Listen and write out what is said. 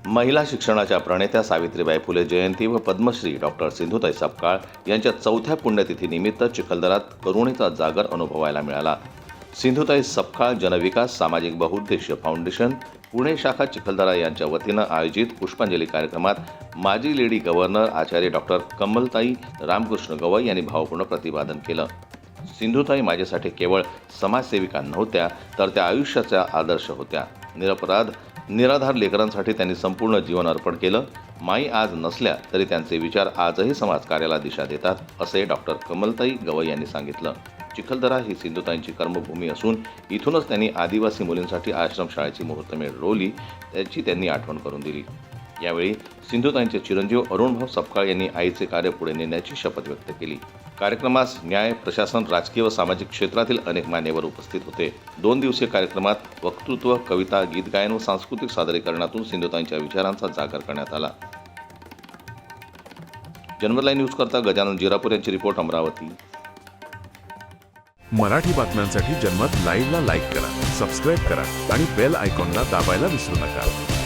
महिला शिक्षणाच्या प्रणेत्या सावित्रीबाई फुले जयंती व पद्मश्री डॉक्टर सिंधुताई सपकाळ यांच्या 4थ्या पुण्यतिथीनिमित्त चिखलदऱ्यात करुणेचा जागर अनुभवायला मिळाला. सिंधुताई सपकाळ जनविकास सामाजिक बहुउद्देशीय फाउंडेशन पुणे शाखा चिखलदरा यांच्या वतीनं आयोजित पुष्पांजली कार्यक्रमात माजी लेडी गव्हर्नर आचार्य डॉक्टर कमलताई रामकृष्ण गवई यांनी भावपूर्ण प्रतिपादन केलं. सिंधुताई माझ्यासाठी केवळ समाजसेविका नव्हत्या, तर त्या आयुष्याचा आदर्श होत्या. निराधार लेकरांसाठी त्यांनी संपूर्ण जीवन अर्पण केलं. माई आज नसल्या तरी त्यांचे विचार आजही समाजकार्याला दिशा देतात, असे डॉक्टर कमलताई गवई यांनी सांगितलं. चिखलदरा ही सिंधुताईंची कर्मभूमी असून इथूनच त्यांनी आदिवासी मुलींसाठी आश्रमशाळेची मुहूर्तमेढ रोवली, त्याची त्यांनी आठवण करून दिली. यावेळी सिंधुताईंचे चिरंजीव अरुणभाऊ सपकाळ यांनी आईचे कार्य पुढे नेण्याची शपथ व्यक्त केली. कार्यक्रमास न्याय, प्रशासन, राजकीय व सामाजिक क्षेत्रातील अनेक मान्यवर उपस्थित होते. 2 दिवसीय कार्यक्रमात वक्तृत्व, कविता, गीत गायन व सांस्कृतिक सादरीकरणातून सिंधुताईंच्या विचारांचा जागर करण्यात आला. जनमत न्यूज करता गजानन जिरापूर यांची रिपोर्ट, अमरावती. मराठी बातम्यांसाठी जनमत लाईव्हला लाईक करा, सबस्क्राईब करा आणि बेल आयकॉनला दाबायला विसरू नका.